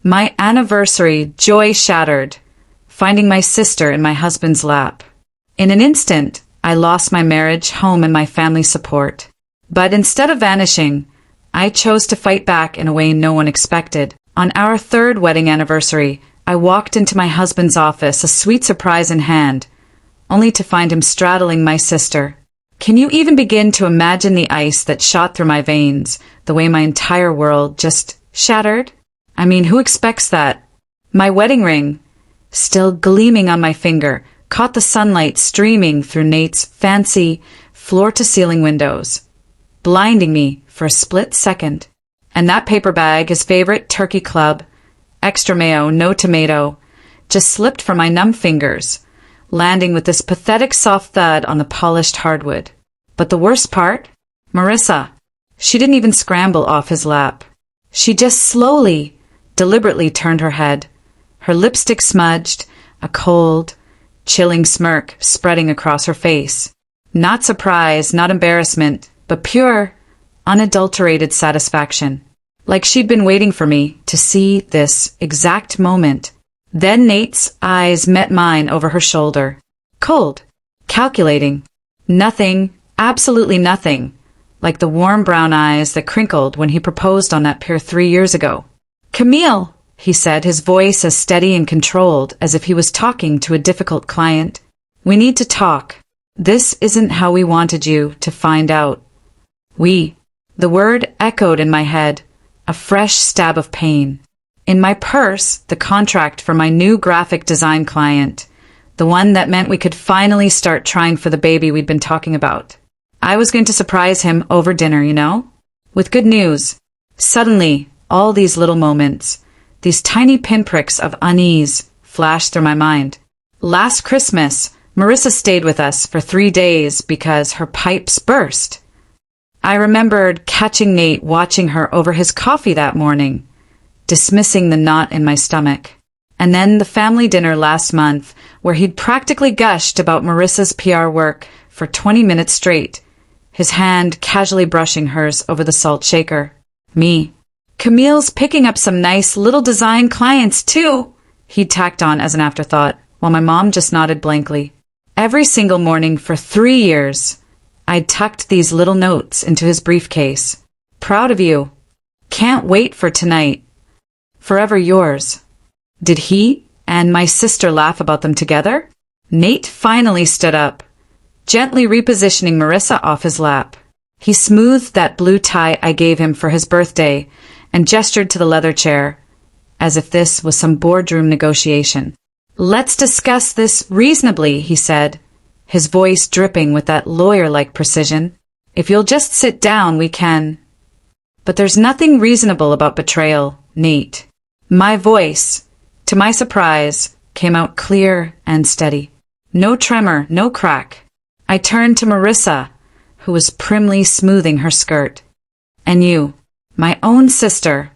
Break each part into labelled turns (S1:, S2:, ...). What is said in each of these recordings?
S1: My anniversary, joy shattered, finding my sister in my husband's lap. In an instant, I lost my marriage, home, and my family support. But instead of vanishing, I chose to fight back in a way no one expected. On our third wedding anniversary, I walked into my husband's office, a sweet surprise in hand, only to find him straddling my sister. Can you even begin to imagine the ice that shot through my veins, the way my entire world just shattered? I mean, who expects that? My wedding ring, still gleaming on my finger, caught the sunlight streaming through Nate's fancy floor-to-ceiling windows, blinding me for a split second. And that paper bag, his favorite turkey club, extra mayo, no tomato, just slipped from my numb fingers, landing with this pathetic soft thud on the polished hardwood. But the worst part? Marissa. She didn't even scramble off his lap. She just slowly, deliberately turned her head, her lipstick smudged, a cold, chilling smirk spreading across her face. Not surprise, not embarrassment, but pure, unadulterated satisfaction. Like she'd been waiting for me to see this exact moment. Then Nate's eyes met mine over her shoulder. Cold. Calculating. Nothing. Absolutely nothing. Like the warm brown eyes that crinkled when he proposed on that pier 3 years ago. "Camille," he said, his voice as steady and controlled as if he was talking to a difficult client. "We need to talk. This isn't how we wanted you to find out." The word echoed in my head, a fresh stab of pain. In my purse, the contract for my new graphic design client, the one that meant we could finally start trying for the baby we'd been talking about. I was going to surprise him over dinner, you know? With good news. Suddenly, all these little moments, these tiny pinpricks of unease, flashed through my mind. Last Christmas, Marissa stayed with us for 3 days because her pipes burst. I remembered catching Nate watching her over his coffee that morning, dismissing the knot in my stomach. And then the family dinner last month, where he'd practically gushed about Marissa's PR work for 20 minutes straight, his hand casually brushing hers over the salt shaker. Me. "Camille's picking up some nice little design clients, too," he'd tacked on as an afterthought, while my mom just nodded blankly. Every single morning for 3 years, I'd tucked these little notes into his briefcase. "Proud of you. Can't wait for tonight. Forever yours." Did he and my sister laugh about them together? Nate finally stood up, gently repositioning Marissa off his lap. He smoothed that blue tie I gave him for his birthday and gestured to the leather chair, as if this was some boardroom negotiation. "Let's discuss this reasonably," he said, his voice dripping with that lawyer-like precision. "If you'll just sit down, we can." "But there's nothing reasonable about betrayal, Nate." My voice, to my surprise, came out clear and steady. No tremor, no crack. I turned to Marissa, who was primly smoothing her skirt. "And you, my own sister."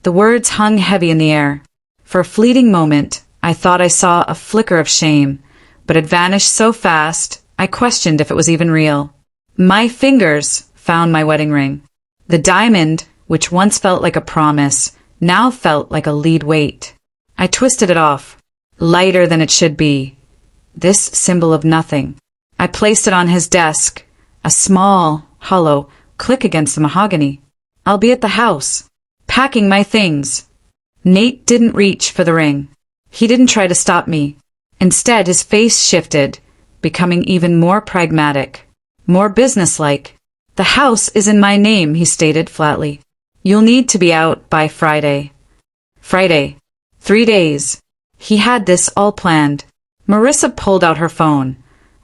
S1: The words hung heavy in the air. For a fleeting moment, I thought I saw a flicker of shame, but it vanished so fast, I questioned if it was even real. My fingers found my wedding ring. The diamond, which once felt like a promise, now felt like a lead weight. I twisted it off, lighter than it should be. This symbol of nothing. I placed it on his desk, a small, hollow click against the mahogany. "I'll be at the house, packing my things." Nate didn't reach for the ring. He didn't try to stop me. Instead, his face shifted, becoming even more pragmatic, more businesslike. "The house is in my name," he stated flatly. "You'll need to be out by Friday." Friday. 3 days. He had this all planned. Marissa pulled out her phone,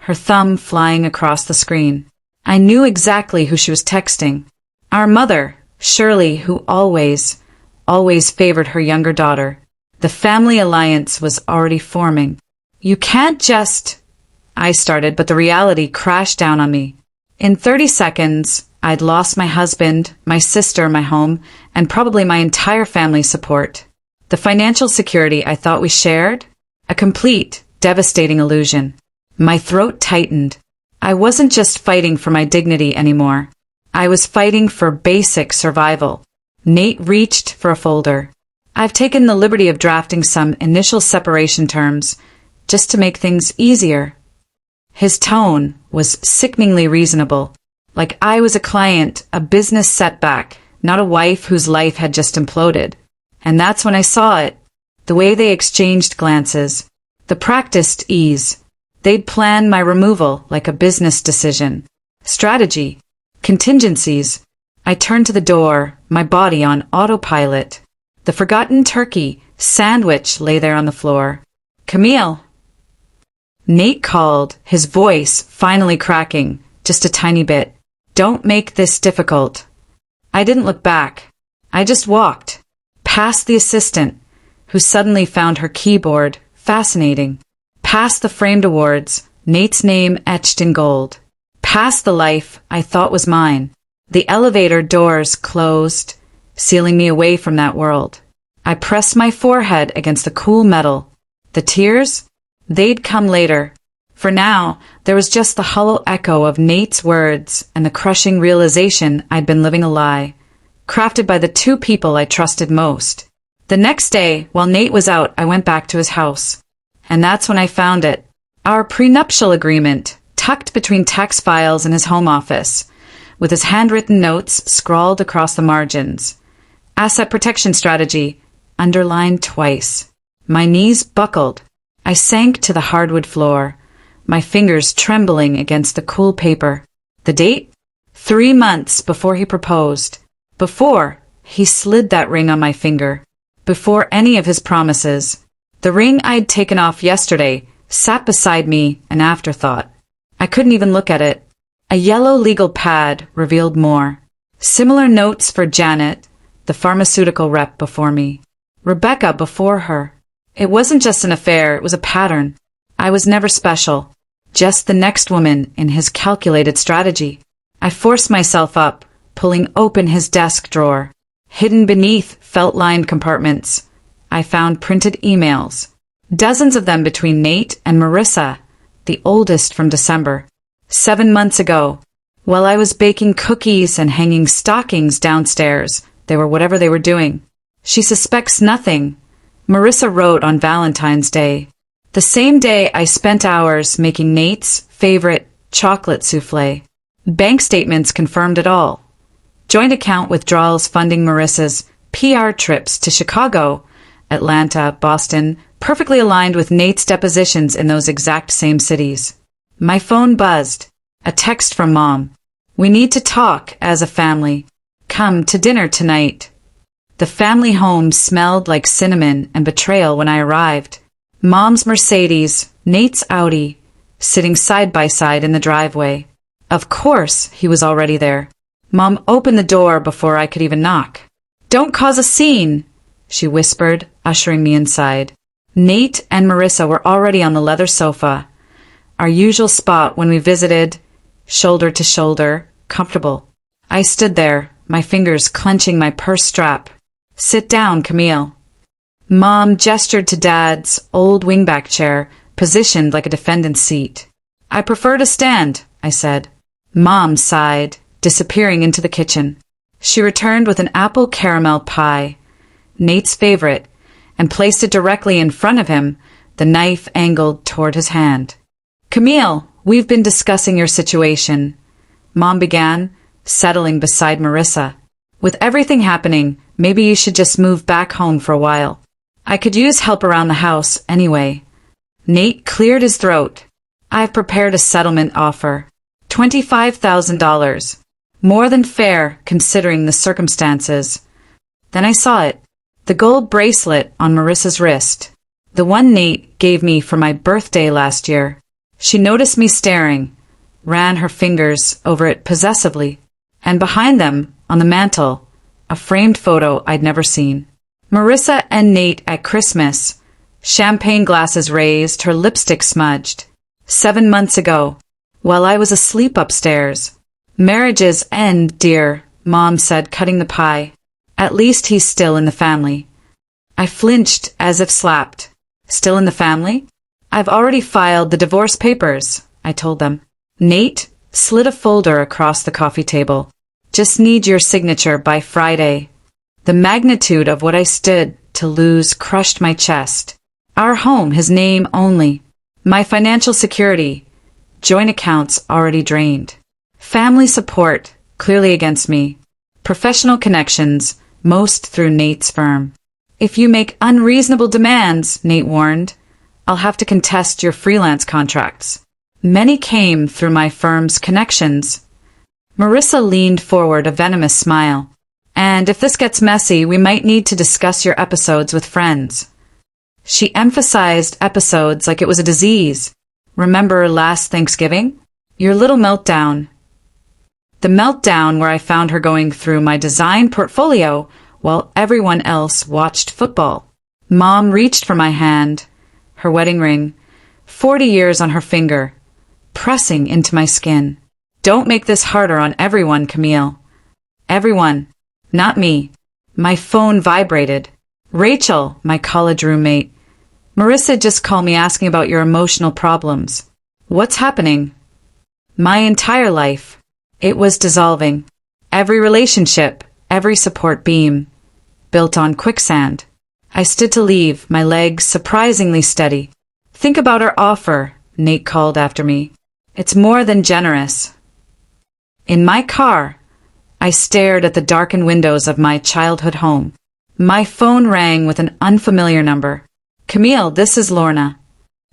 S1: her thumb flying across the screen. I knew exactly who she was texting. Our mother, Shirley, who always favored her younger daughter. The family alliance was already forming. "You can't just—" I started, but the reality crashed down on me. In 30 seconds, I'd lost my husband, my sister, my home, and probably my entire family support. The financial security I thought we shared? A complete, devastating illusion. My throat tightened. I wasn't just fighting for my dignity anymore. I was fighting for basic survival. Nate reached for a folder. I've taken the liberty of drafting some initial separation terms just to make things easier. His tone was sickeningly reasonable, like I was a client, a business setback, not a wife whose life had just imploded. And that's when I saw it. The way they exchanged glances. The practiced ease. They'd plan my removal like a business decision. Strategy. Contingencies. I turned to the door, my body on autopilot. The forgotten turkey sandwich lay there on the floor. Camille. Nate called, his voice finally cracking, just a tiny bit. Don't make this difficult. I didn't look back. I just walked. Past the assistant, who suddenly found her keyboard fascinating. Past the framed awards, Nate's name etched in gold. Past the life I thought was mine. The elevator doors closed, sealing me away from that world. I pressed my forehead against the cool metal. The tears? They'd come later. For now, there was just the hollow echo of Nate's words and the crushing realization I'd been living a lie, crafted by the two people I trusted most. The next day, while Nate was out, I went back to his house. And that's when I found it. Our prenuptial agreement, tucked between tax files in his home office, with his handwritten notes scrawled across the margins. Asset protection strategy, underlined twice. My knees buckled. I sank to the hardwood floor, my fingers trembling against the cool paper. The date? 3 months before he proposed. Before he slid that ring on my finger. Before any of his promises. The ring I'd taken off yesterday sat beside me, an afterthought. I couldn't even look at it. A yellow legal pad revealed more. Similar notes for Janet, the pharmaceutical rep before me. Rebecca before her. It wasn't just an affair, it was a pattern. I was never special. Just the next woman in his calculated strategy. I forced myself up, pulling open his desk drawer. Hidden beneath felt-lined compartments, I found printed emails. Dozens of them between Nate and Marissa, the oldest from December. 7 months ago, while I was baking cookies and hanging stockings downstairs, they were whatever they were doing. She suspects nothing. Marissa wrote on Valentine's Day. The same day I spent hours making Nate's favorite chocolate souffle. Bank statements confirmed it all. Joint account withdrawals funding Marissa's PR trips to Chicago, Atlanta, Boston, perfectly aligned with Nate's depositions in those exact same cities. My phone buzzed. A text from Mom. We need to talk as a family. Come to dinner tonight. The family home smelled like cinnamon and betrayal when I arrived. Mom's Mercedes, Nate's Audi, sitting side by side in the driveway. Of course, he was already there. Mom opened the door before I could even knock. Don't cause a scene, she whispered, ushering me inside. Nate and Marissa were already on the leather sofa, our usual spot when we visited, shoulder to shoulder, comfortable. I stood there, my fingers clenching my purse strap. Sit down, Camille. Mom gestured to Dad's old wingback chair, positioned like a defendant's seat. I prefer to stand, I said. Mom sighed, disappearing into the kitchen. She returned with an apple caramel pie, Nate's favorite, and placed it directly in front of him, the knife angled toward his hand. Camille, we've been discussing your situation, Mom began, settling beside Marissa. With everything happening, maybe you should just move back home for a while. I could use help around the house anyway. Nate cleared his throat. I've prepared a settlement offer. $25,000. More than fair, considering the circumstances. Then I saw it. The gold bracelet on Marissa's wrist. The one Nate gave me for my birthday last year. She noticed me staring, ran her fingers over it possessively, and behind them, on the mantel, a framed photo I'd never seen. Marissa and Nate at Christmas, champagne glasses raised, her lipstick smudged. 7 months ago, while I was asleep upstairs. Marriages end, dear, Mom said, cutting the pie. At least he's still in the family. I flinched as if slapped. Still in the family? I've already filed the divorce papers, I told them. Nate slid a folder across the coffee table. Just need your signature by Friday. The magnitude of what I stood to lose crushed my chest. Our home, his name only. My financial security, joint accounts already drained. Family support, clearly against me. Professional connections, most through Nate's firm. If you make unreasonable demands, Nate warned, I'll have to contest your freelance contracts. Many came through my firm's connections. Marissa leaned forward, a venomous smile. And if this gets messy, we might need to discuss your episodes with friends. She emphasized episodes like it was a disease. Remember last Thanksgiving? Your little meltdown. The meltdown where I found her going through my design portfolio while everyone else watched football. Mom reached for my hand, her wedding ring, 40 years on her finger, pressing into my skin. Don't make this harder on everyone, Camille. Everyone. Not me. My phone vibrated. Rachel, my college roommate. Marissa just called me asking about your emotional problems. What's happening? My entire life. It was dissolving. Every relationship, every support beam, built on quicksand. I stood to leave, my legs surprisingly steady. Think about our offer, Nate called after me. It's more than generous. In my car, I stared at the darkened windows of my childhood home. My phone rang with an unfamiliar number. Camille, this is Lorna.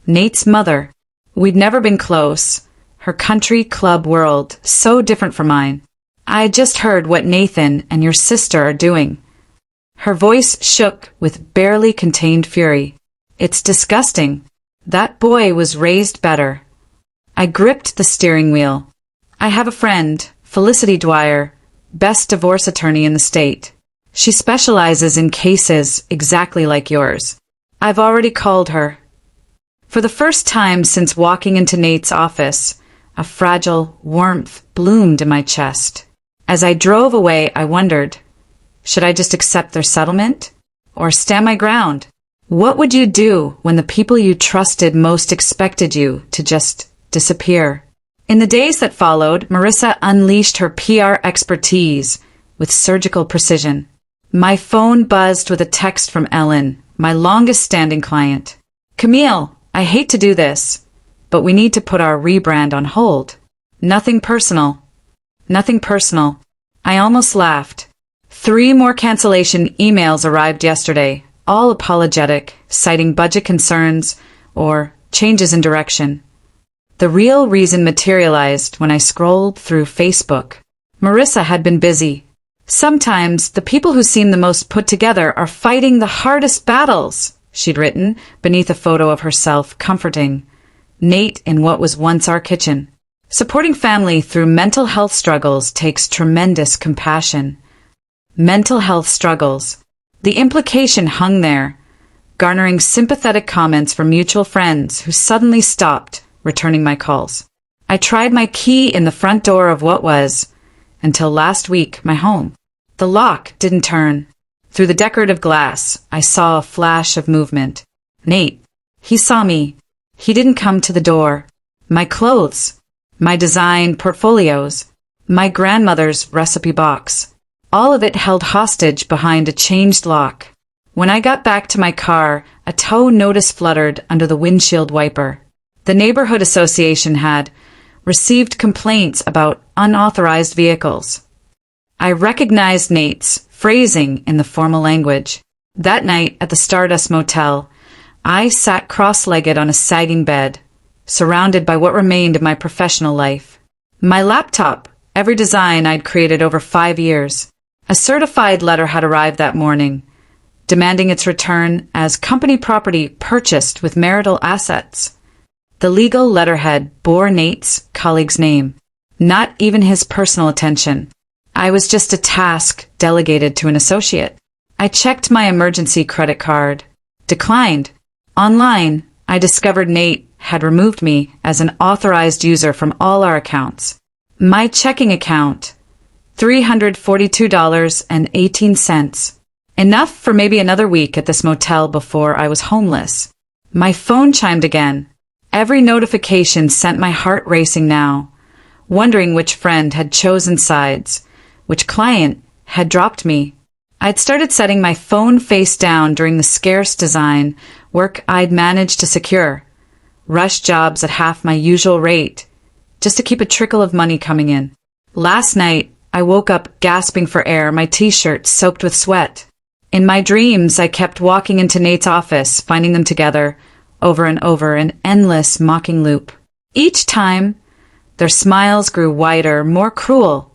S1: Nate's mother. We'd never been close. Her country club world, so different from mine. I just heard what Nathan and your sister are doing. Her voice shook with barely contained fury. It's disgusting. That boy was raised better. I gripped the steering wheel. I have a friend, Felicity Dwyer, best divorce attorney in the state. She specializes in cases exactly like yours. I've already called her. For the first time since walking into Nate's office, a fragile warmth bloomed in my chest. As I drove away, I wondered, should I just accept their settlement? Or stand my ground? What would you do when the people you trusted most expected you to just disappear? In the days that followed, Marissa unleashed her PR expertise with surgical precision. My phone buzzed with a text from Ellen, my longest-standing client. Camille, I hate to do this, but we need to put our rebrand on hold. Nothing personal. Nothing personal. I almost laughed. 3 more cancellation emails arrived yesterday, all apologetic, citing budget concerns or changes in direction. The real reason materialized when I scrolled through Facebook. Marissa had been busy. Sometimes the people who seem the most put together are fighting the hardest battles, she'd written beneath a photo of herself comforting Nate in what was once our kitchen. Supporting family through mental health struggles takes tremendous compassion. Mental health struggles. The implication hung there, garnering sympathetic comments from mutual friends who suddenly stopped returning my calls. I tried my key in the front door of what was, until last week, my home. The lock didn't turn. Through the decorative glass, I saw a flash of movement. Nate. He saw me. He didn't come to the door. My clothes. My design portfolios. My grandmother's recipe box. All of it held hostage behind a changed lock. When I got back to my car, a tow notice fluttered under the windshield wiper. The neighborhood association had received complaints about unauthorized vehicles. I recognized Nate's phrasing in the formal language. That night at the Stardust Motel, I sat cross-legged on a sagging bed, surrounded by what remained of my professional life. My laptop, every design I'd created over 5 years. A certified letter had arrived that morning, demanding its return as company property purchased with marital assets. The legal letterhead bore Nate's colleague's name, not even his personal attention. I was just a task delegated to an associate. I checked my emergency credit card. Declined. Online, I discovered Nate had removed me as an authorized user from all our accounts. My checking account, $342.18. Enough for maybe another week at this motel before I was homeless. My phone chimed again. Every notification sent my heart racing now, wondering which friend had chosen sides, which client had dropped me. I'd started setting my phone face down during the scarce design work I'd managed to secure. Rush jobs at half my usual rate, just to keep a trickle of money coming in. Last night, I woke up gasping for air, my t-shirt soaked with sweat. In my dreams, I kept walking into Nate's office, finding them together, over and over, an endless mocking loop. Each time, their smiles grew wider, more cruel,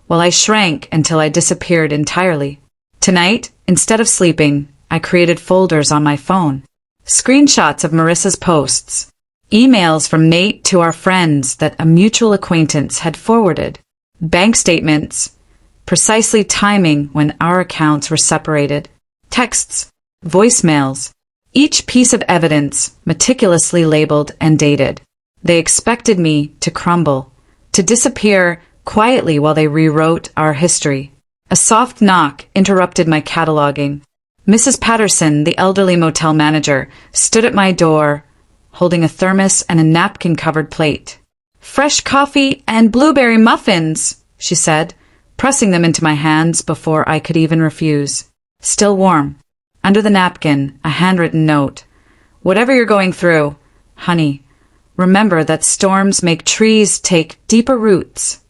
S1: while I shrank until I disappeared entirely. Tonight, instead of sleeping, I created folders on my phone. Screenshots of Marissa's posts. Emails from Nate to our friends that a mutual acquaintance had forwarded. Bank statements, precisely timing when our accounts were separated. Texts, voicemails, each piece of evidence meticulously labeled and dated. They expected me to crumble, to disappear quietly while they rewrote our history. A soft knock interrupted my cataloging. Mrs. Patterson, the elderly motel manager, stood at my door, holding a thermos and a napkin-covered plate. "Fresh coffee and blueberry muffins," she said, pressing them into my hands before I could even refuse. Still warm. Under the napkin, a handwritten note. "Whatever you're going through, honey, remember that storms make trees take deeper roots."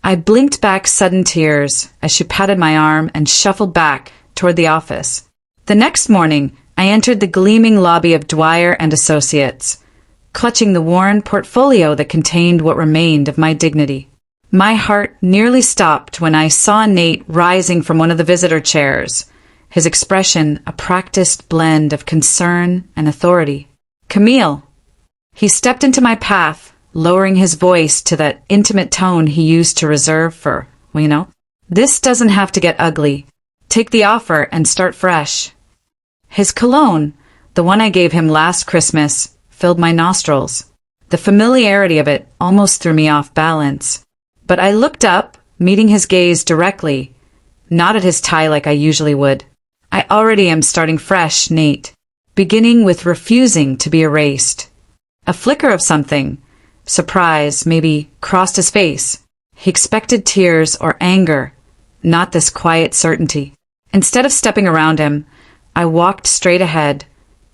S1: I blinked back sudden tears as she patted my arm and shuffled back toward the office. The next morning, I entered the gleaming lobby of Dwyer and Associates, clutching the worn portfolio that contained what remained of my dignity. My heart nearly stopped when I saw Nate rising from one of the visitor chairs, his expression a practiced blend of concern and authority. "Camille." He stepped into my path, lowering his voice to that intimate tone he used to reserve for, "This doesn't have to get ugly. Take the offer and start fresh." His cologne, the one I gave him last Christmas, filled my nostrils. The familiarity of it almost threw me off balance. But I looked up, meeting his gaze directly, not at his tie like I usually would. "I already am starting fresh, Nate, beginning with refusing to be erased." A flicker of something, surprise, maybe, crossed his face. He expected tears or anger, not this quiet certainty. Instead of stepping around him, I walked straight ahead,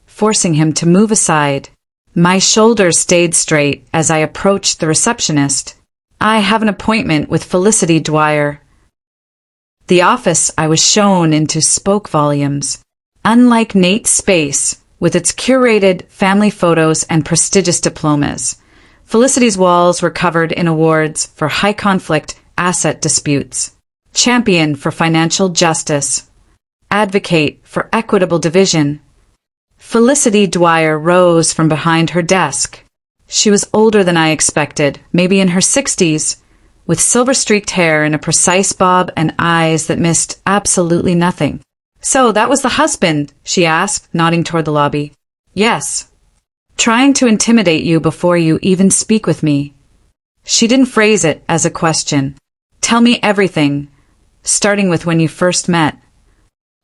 S1: forcing him to move aside. My shoulders stayed straight as I approached the receptionist. "I have an appointment with Felicity Dwyer." The office I was shown into spoke volumes. Unlike Nate's space, with its curated family photos and prestigious diplomas, Felicity's walls were covered in awards for high-conflict asset disputes, champion for financial justice, advocate for equitable division. Felicity Dwyer rose from behind her desk. She was older than I expected, maybe in her 60s, with silver-streaked hair and a precise bob and eyes that missed absolutely nothing. "So that was the husband?" she asked, nodding toward the lobby. "Yes. Trying to intimidate you before you even speak with me." She didn't phrase it as a question. "Tell me everything, starting with when you first met."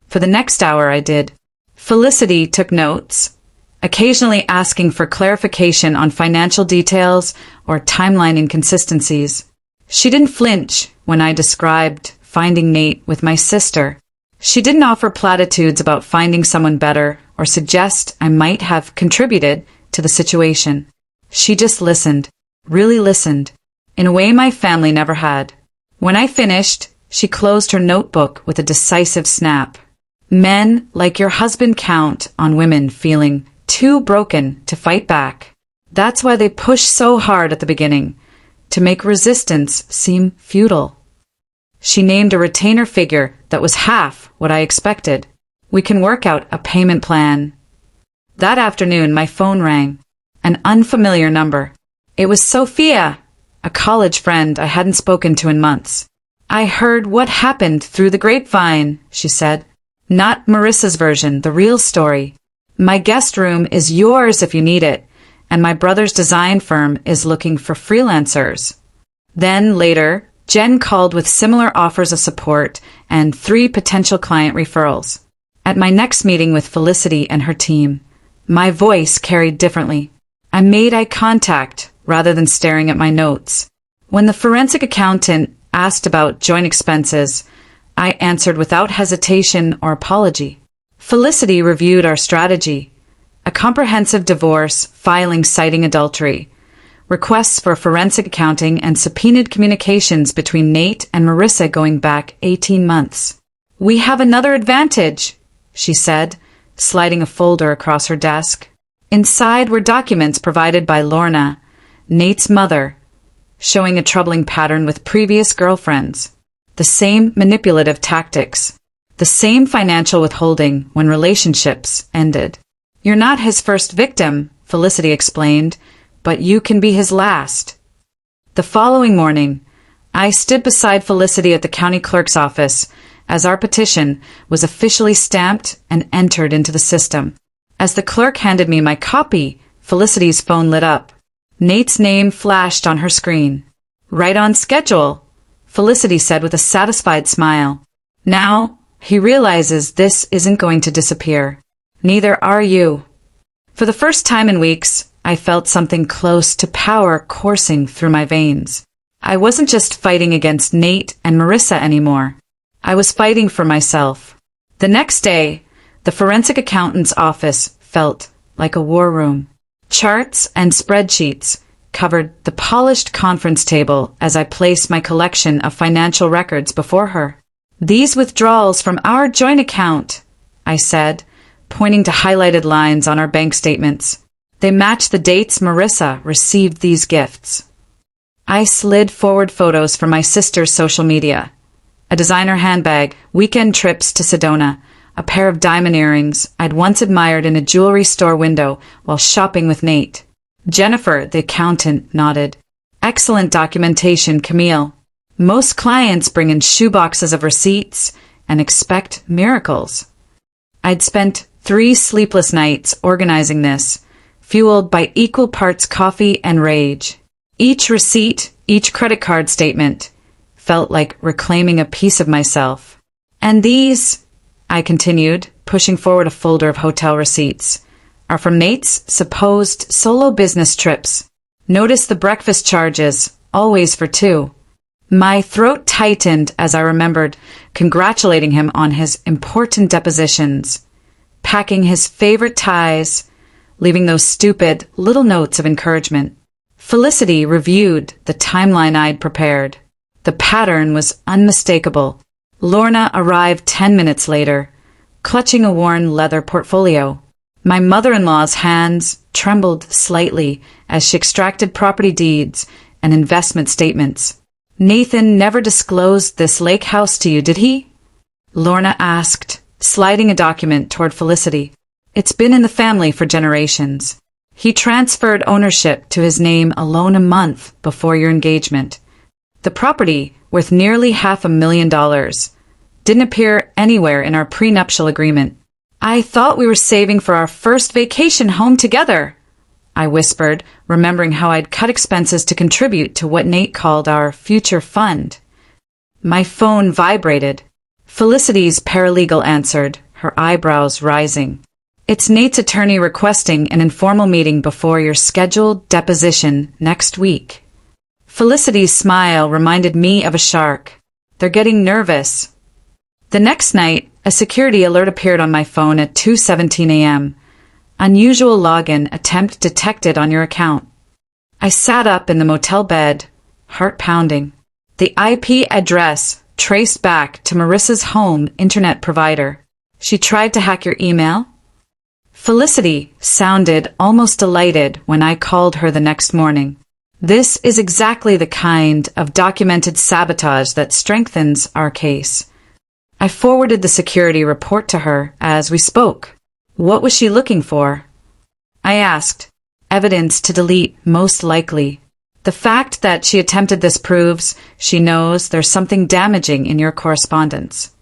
S1: For the next hour I did. Felicity took notes, occasionally asking for clarification on financial details or timeline inconsistencies. She didn't flinch when I described finding Nate with my sister. She didn't offer platitudes about finding someone better or suggest I might have contributed to the situation. She just listened, really listened, in a way my family never had. When I finished, she closed her notebook with a decisive snap. "Men like your husband count on women feeling too broken to fight back. That's why they push so hard at the beginning, to make resistance seem futile." She named a retainer figure that was half what I expected. "We can work out a payment plan." That afternoon, my phone rang. An unfamiliar number. It was Sophia, a college friend I hadn't spoken to in months. "I heard what happened through the grapevine," she said. "Not Marissa's version, the real story. My guest room is yours if you need it, and my brother's design firm is looking for freelancers." Then, later, Jen called with similar offers of support and 3 potential client referrals. At my next meeting with Felicity and her team, my voice carried differently. I made eye contact rather than staring at my notes. When the forensic accountant asked about joint expenses, I answered without hesitation or apology. Felicity reviewed our strategy. A comprehensive divorce, filing citing adultery, requests for forensic accounting, and subpoenaed communications between Nate and Marissa going back 18 months. "We have another advantage," she said, sliding a folder across her desk. Inside were documents provided by Lorna, Nate's mother, showing a troubling pattern with previous girlfriends. The same manipulative tactics. The same financial withholding when relationships ended. "You're not his first victim," Felicity explained, "but you can be his last." The following morning, I stood beside Felicity at the county clerk's office as our petition was officially stamped and entered into the system. As the clerk handed me my copy, Felicity's phone lit up. Nate's name flashed on her screen. "Right on schedule," Felicity said with a satisfied smile. "Now, he realizes this isn't going to disappear. Neither are you." For the first time in weeks, I felt something close to power coursing through my veins. I wasn't just fighting against Nate and Marissa anymore. I was fighting for myself. The next day, the forensic accountant's office felt like a war room. Charts and spreadsheets covered the polished conference table as I placed my collection of financial records before her. "These withdrawals from our joint account," I said, pointing to highlighted lines on our bank statements. "They match the dates Marissa received these gifts." I slid forward photos from my sister's social media. A designer handbag, weekend trips to Sedona, a pair of diamond earrings I'd once admired in a jewelry store window while shopping with Nate. Jennifer, the accountant, nodded. "Excellent documentation, Camille. Most clients bring in shoeboxes of receipts and expect miracles." I'd spent 3 sleepless nights organizing this, fueled by equal parts coffee and rage. Each receipt, each credit card statement, felt like reclaiming a piece of myself. "And these," I continued, pushing forward a folder of hotel receipts, "are from Nate's supposed solo business trips. Notice the breakfast charges, always for 2. My throat tightened as I remembered congratulating him on his important depositions, packing his favorite ties, leaving those stupid little notes of encouragement. Felicity reviewed the timeline I'd prepared. The pattern was unmistakable. Lorna arrived 10 minutes later, clutching a worn leather portfolio. My mother-in-law's hands trembled slightly as she extracted property deeds and investment statements. "Nathan never disclosed this lake house to you, did he?" Lorna asked, sliding a document toward Felicity. "It's been in the family for generations. He transferred ownership to his name alone a month before your engagement. The property, worth nearly $500,000, didn't appear anywhere in our prenuptial agreement. I thought we were saving for our first vacation home together," I whispered, remembering how I'd cut expenses to contribute to what Nate called our future fund. My phone vibrated. Felicity's paralegal answered, her eyebrows rising. "It's Nate's attorney requesting an informal meeting before your scheduled deposition next week." Felicity's smile reminded me of a shark. "They're getting nervous." The next night, a security alert appeared on my phone at 2:17 a.m. "Unusual login attempt detected on your account." I sat up in the motel bed, heart pounding. The IP address traced back to Marissa's home internet provider. "She tried to hack your email?" Felicity sounded almost delighted when I called her the next morning. "This is exactly the kind of documented sabotage that strengthens our case." I forwarded the security report to her as we spoke. What was she looking for? I asked. "Evidence to delete, most likely. The fact that she attempted this proves she knows there's something damaging in your correspondence."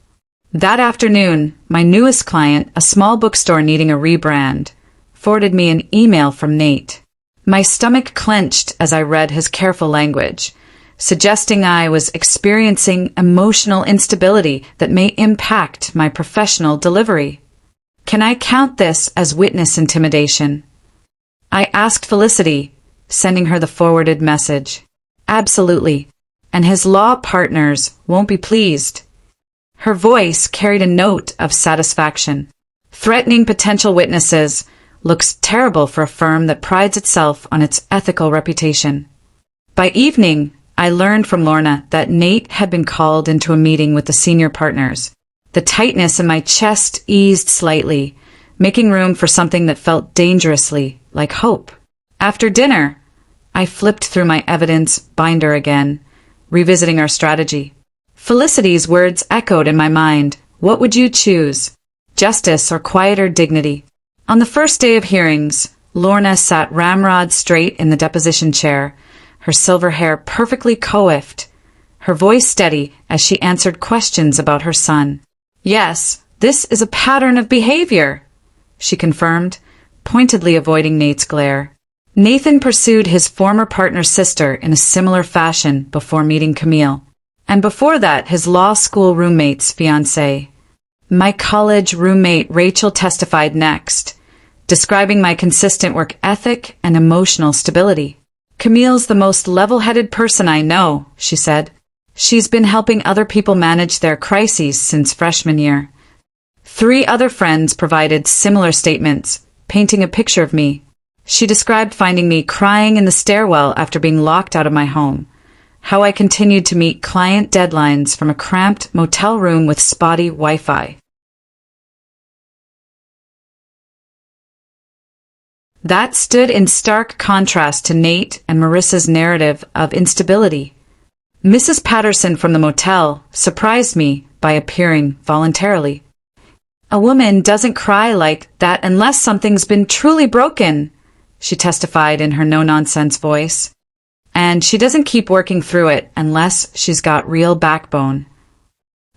S1: That afternoon, my newest client, a small bookstore needing a rebrand, forwarded me an email from Nate. My stomach clenched as I read his careful language, suggesting I was experiencing emotional instability that may impact my professional delivery. Can I count this as witness intimidation? I asked Felicity, sending her the forwarded message. "Absolutely. And his law partners won't be pleased." Her voice carried a note of satisfaction. Threatening potential witnesses looks terrible for a firm that prides itself on its ethical reputation. By evening, I learned from Lorna that Nate had been called into a meeting with the senior partners. The tightness in my chest eased slightly, making room for something that felt dangerously like hope. After dinner, I flipped through my evidence binder again, revisiting our strategy. Felicity's words echoed in my mind. What would you choose? Justice or quieter dignity? On the first day of hearings, Lorna sat ramrod straight in the deposition chair, her silver hair perfectly coiffed, her voice steady as she answered questions about her son. Yes, this is a pattern of behavior, she confirmed, pointedly avoiding Nate's glare. Nathan pursued his former partner's sister in a similar fashion before meeting Camille, and before that his law school roommate's fiancée. My college roommate Rachel testified next, describing my consistent work ethic and emotional stability. Camille's the most level-headed person I know, she said. She's been helping other people manage their crises since freshman year. 3 other friends provided similar statements, painting a picture of me. She described finding me crying in the stairwell after being locked out of my home, how I continued to meet client deadlines from a cramped motel room with spotty Wi-Fi. That stood in stark contrast to Nate and Marissa's narrative of instability. Mrs. Patterson from the motel surprised me by appearing voluntarily. A woman doesn't cry like that unless something's been truly broken, she testified in her no-nonsense voice. And she doesn't keep working through it unless she's got real backbone.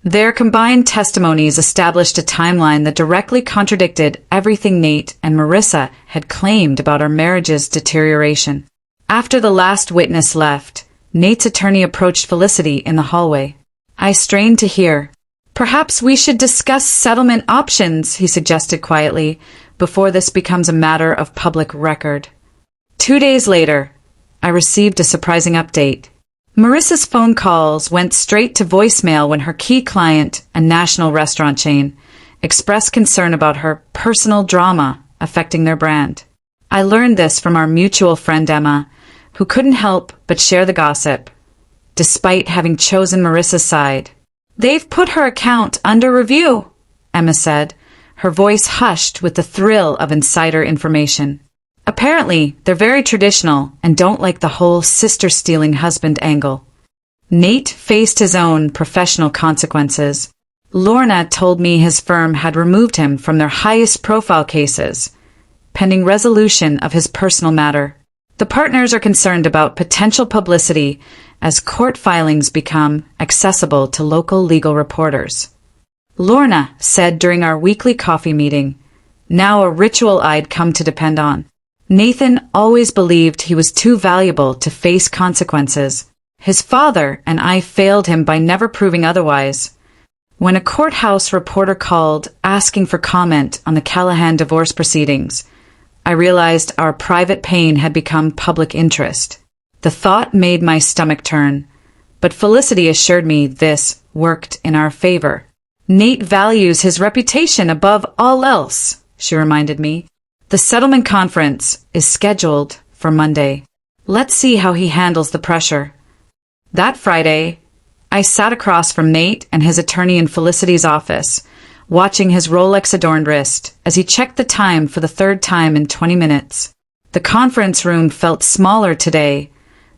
S1: Their combined testimonies established a timeline that directly contradicted everything Nate and Marissa had claimed about our marriage's deterioration. After the last witness left, Nate's attorney approached Felicity in the hallway. I strained to hear. Perhaps we should discuss settlement options, he suggested quietly, before this becomes a matter of public record. 2 days later, I received a surprising update. Marissa's phone calls went straight to voicemail when her key client, a national restaurant chain, expressed concern about her personal drama affecting their brand. I learned this from our mutual friend Emma, who couldn't help but share the gossip, despite having chosen Marissa's side. They've put her account under review, Emma said, her voice hushed with the thrill of insider information. Apparently, they're very traditional and don't like the whole sister-stealing husband angle. Nate faced his own professional consequences. Lorna told me his firm had removed him from their highest-profile cases, pending resolution of his personal matter. The partners are concerned about potential publicity as court filings become accessible to local legal reporters. Lorna said during our weekly coffee meeting, now a ritual I'd come to depend on. Nathan always believed he was too valuable to face consequences. His father and I failed him by never proving otherwise. When a courthouse reporter called asking for comment on the Callahan divorce proceedings, I realized our private pain had become public interest. The thought made my stomach turn, but Felicity assured me this worked in our favor. Nate values his reputation above all else, she reminded me. The settlement conference is scheduled for Monday. Let's see how he handles the pressure. That Friday, I sat across from Nate and his attorney in Felicity's office, watching his Rolex-adorned wrist as he checked the time for the 3rd time in 20 minutes. The conference room felt smaller today,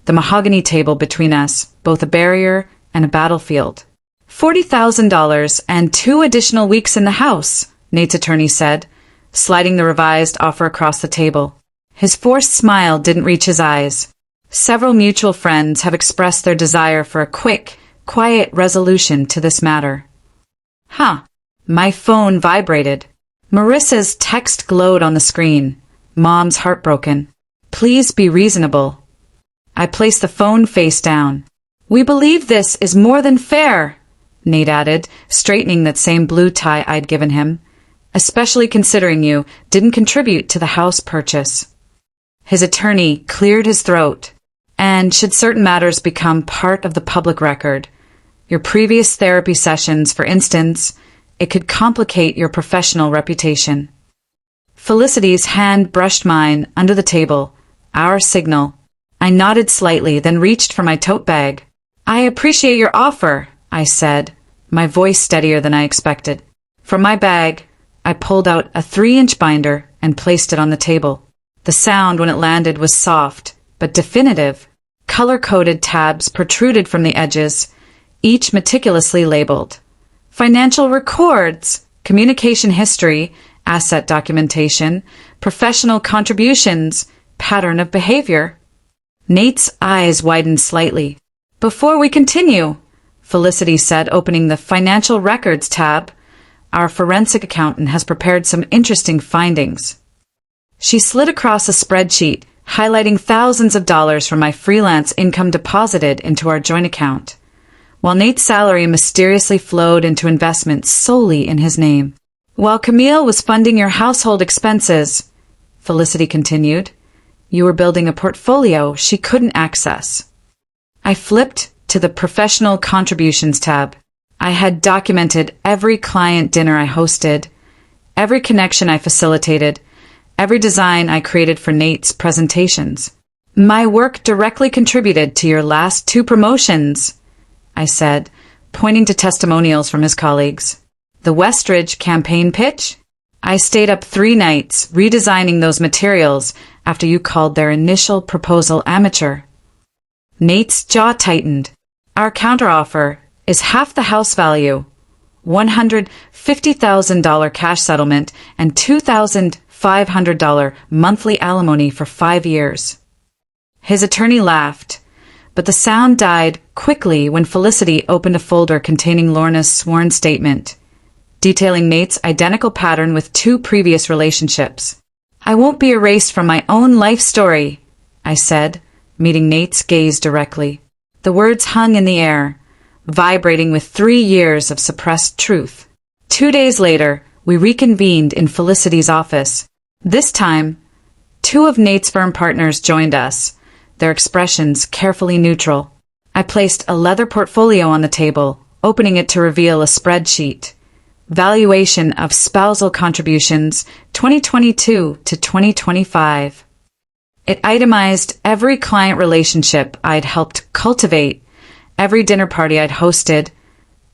S1: the mahogany table between us, both a barrier and a battlefield. $40,000 and 2 additional weeks in the house, Nate's attorney said, sliding the revised offer across the table. His forced smile didn't reach his eyes. Several mutual friends have expressed their desire for a quick, quiet resolution to this matter. My phone vibrated. Marissa's text glowed on the screen. Mom's heartbroken. Please be reasonable. I placed the phone face down. We believe this is more than fair, Nate added, straightening that same blue tie I'd given him. Especially considering you didn't contribute to the house purchase. His attorney cleared his throat, and should certain matters become part of the public record, your previous therapy sessions, for instance. It could complicate your professional reputation. Felicity's hand brushed mine under the table. Our signal. I nodded slightly, then reached for my tote bag. I appreciate your offer, I said, my voice steadier than I expected. From my bag, I pulled out a 3-inch binder and placed it on the table. The sound when it landed was soft, but definitive. Color-coded tabs protruded from the edges, each meticulously labeled. Financial records, communication history, asset documentation, professional contributions, pattern of behavior. Nate's eyes widened slightly. Before we continue, Felicity said, opening the Financial Records tab, our forensic accountant has prepared some interesting findings. She slid across a spreadsheet, highlighting thousands of dollars from my freelance income deposited into our joint account, while Nate's salary mysteriously flowed into investments solely in his name. While Camille was funding your household expenses, Felicity continued, you were building a portfolio she couldn't access. I flipped to the Professional Contributions tab. I had documented every client dinner I hosted, every connection I facilitated, every design I created for Nate's presentations. My work directly contributed to your last 2 promotions, I said, pointing to testimonials from his colleagues. The Westridge campaign pitch? I stayed up 3 nights redesigning those materials after you called their initial proposal amateur. Nate's jaw tightened. Our counteroffer is half the house value, $150,000 cash settlement, and $2,500 monthly alimony for 5 years. His attorney laughed, but the sound died quickly when Felicity opened a folder containing Lorna's sworn statement, detailing Nate's identical pattern with 2 previous relationships. I won't be erased from my own life story, I said, meeting Nate's gaze directly. The words hung in the air, vibrating with 3 years of suppressed truth. 2 days later, we reconvened in Felicity's office. This time, 2 of Nate's firm partners joined us, their expressions carefully neutral. I placed a leather portfolio on the table, opening it to reveal a spreadsheet. Valuation of spousal contributions 2022 to 2025. It itemized every client relationship I'd helped cultivate, every dinner party I'd hosted,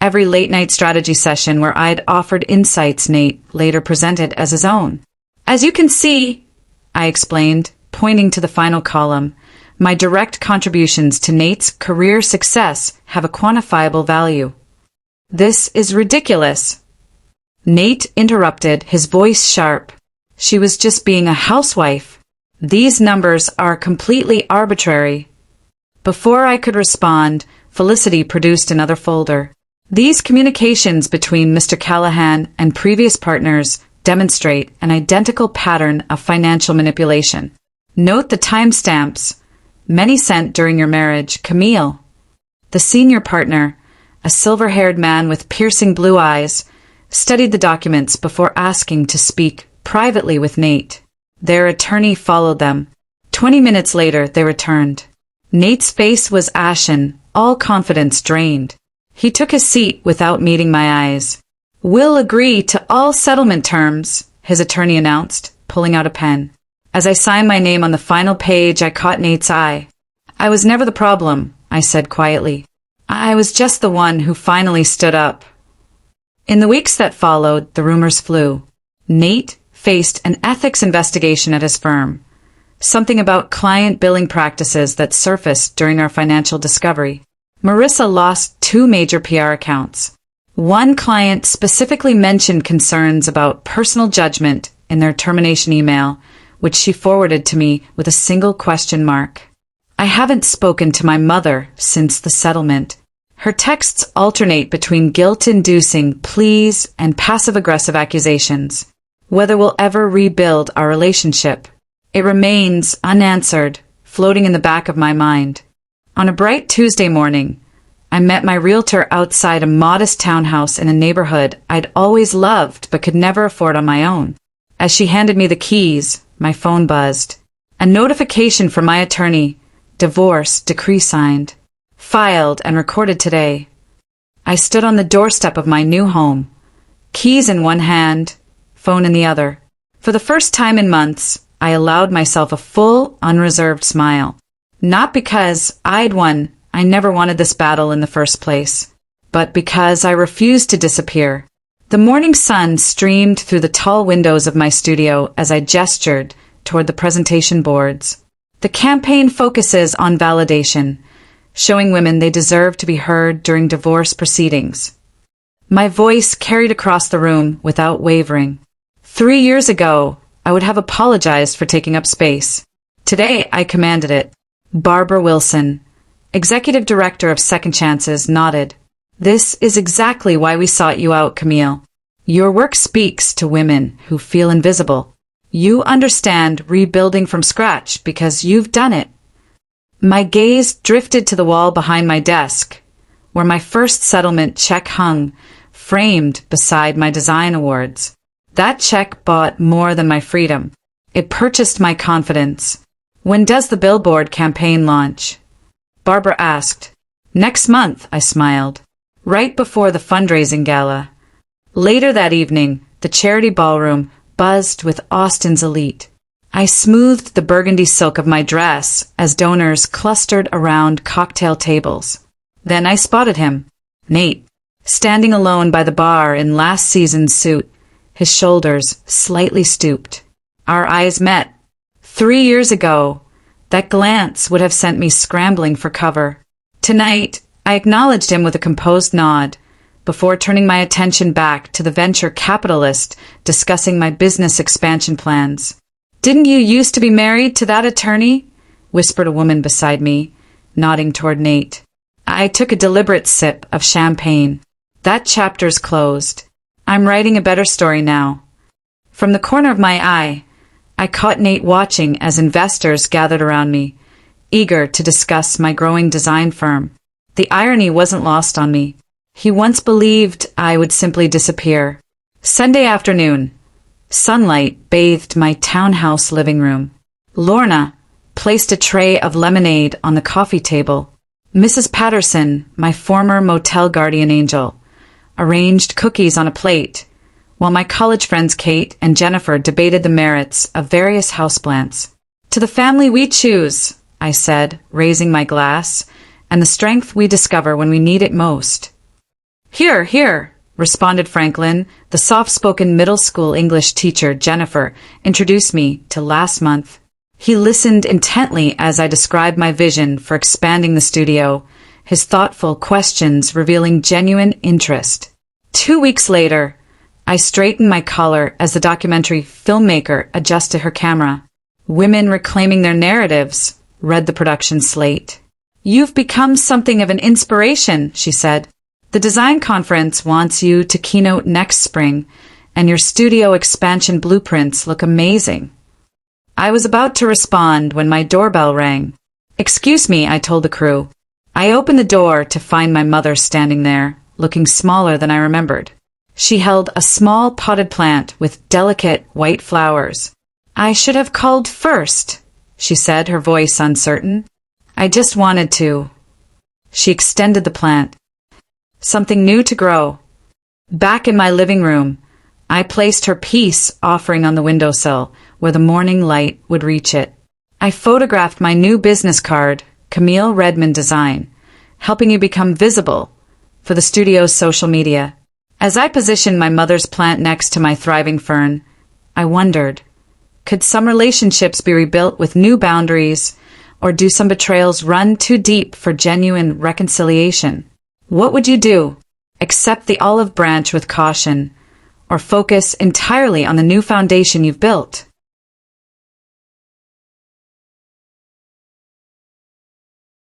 S1: every late-night strategy session where I'd offered insights Nate later presented as his own. As you can see, I explained, pointing to the final column, my direct contributions to Nate's career success have a quantifiable value. This is ridiculous. Nate interrupted, his voice sharp. She was just being a housewife. These numbers are completely arbitrary. Before I could respond, Felicity produced another folder. These communications between Mr. Callahan and previous partners demonstrate an identical pattern of financial manipulation. Note the timestamps. Many sent during your marriage, Camille. The senior partner, a silver-haired man with piercing blue eyes, studied the documents before asking to speak privately with Nate. Their attorney followed them. 20 minutes later, they returned. Nate's face was ashen, all confidence drained. He took his seat without meeting my eyes. We'll agree to all settlement terms, his attorney announced, pulling out a pen. As I signed my name on the final page, I caught Nate's eye. I was never the problem, I said quietly. I was just the one who finally stood up. In the weeks that followed, the rumors flew. Nate faced an ethics investigation at his firm. Something about client billing practices that surfaced during our financial discovery. Marissa lost 2 major PR accounts. One client specifically mentioned concerns about personal judgment in their termination email, which she forwarded to me with a single question mark. I haven't spoken to my mother since the settlement. Her texts alternate between guilt-inducing pleas and passive-aggressive accusations. Whether we'll ever rebuild our relationship, it remains unanswered, floating in the back of my mind. On a bright Tuesday morning, I met my realtor outside a modest townhouse in a neighborhood I'd always loved but could never afford on my own. As she handed me the keys, my phone buzzed. A notification from my attorney, divorce decree signed, filed and recorded today. I stood on the doorstep of my new home, keys in one hand, phone in the other. For the first time in months, I allowed myself a full, unreserved smile. Not because I'd won, I never wanted this battle in the first place, but because I refused to disappear. The morning sun streamed through the tall windows of my studio as I gestured toward the presentation boards. The campaign focuses on validation, showing women they deserve to be heard during divorce proceedings. My voice carried across the room without wavering. 3 years ago, I would have apologized for taking up space. Today, I commanded it. Barbara Wilson, executive director of Second Chances, nodded. This is exactly why we sought you out, Camille. Your work speaks to women who feel invisible. You understand rebuilding from scratch because you've done it. My gaze drifted to the wall behind my desk, where my first settlement check hung, framed beside my design awards. That check bought more than my freedom. It purchased my confidence. When does the billboard campaign launch? Barbara asked. Next month, I smiled. Right before the fundraising gala. Later that evening, the charity ballroom buzzed with Austin's elite. I smoothed the burgundy silk of my dress as donors clustered around cocktail tables. Then I spotted him, Nate, standing alone by the bar in last season's suit, his shoulders slightly stooped. Our eyes met. 3 years ago, that glance would have sent me scrambling for cover. Tonight, I acknowledged him with a composed nod, before turning my attention back to the venture capitalist discussing my business expansion plans. Didn't you used to be married to that attorney? Whispered a woman beside me, nodding toward Nate. I took a deliberate sip of champagne. That chapter's closed. I'm writing a better story now. From the corner of my eye, I caught Nate watching as investors gathered around me, eager to discuss my growing design firm. The irony wasn't lost on me. He once believed I would simply disappear. Sunday afternoon. Sunlight bathed my townhouse living room. Lorna placed a tray of lemonade on the coffee table. Mrs. Patterson, my former motel guardian angel, arranged cookies on a plate, while my college friends Kate and Jennifer debated the merits of various houseplants. To the family we choose, I said, raising my glass, and the strength we discover when we need it most. Here, here, responded Franklin, the soft-spoken middle school English teacher Jennifer introduced me to last month. He listened intently as I described my vision for expanding the studio, his thoughtful questions revealing genuine interest. 2 weeks later, I straightened my collar as the documentary filmmaker adjusted her camera. Women Reclaiming Their Narratives, read the production slate. You've become something of an inspiration, she said. The design conference wants you to keynote next spring, and your studio expansion blueprints look amazing. I was about to respond when my doorbell rang. Excuse me, I told the crew. I opened the door to find my mother standing there, looking smaller than I remembered. She held a small potted plant with delicate white flowers. I should have called first, she said, her voice uncertain. I just wanted to. She extended the plant. Something new to grow. Back in my living room, I placed her peace offering on the windowsill where the morning light would reach it. I photographed my new business card, Camille Redmond Design, helping you become visible, for the studio's social media. As I positioned my mother's plant next to my thriving fern, I wondered, could some relationships be rebuilt with new boundaries, or do some betrayals run too deep for genuine reconciliation? What would you do? Accept the olive branch with caution, or focus entirely on the new foundation you've built?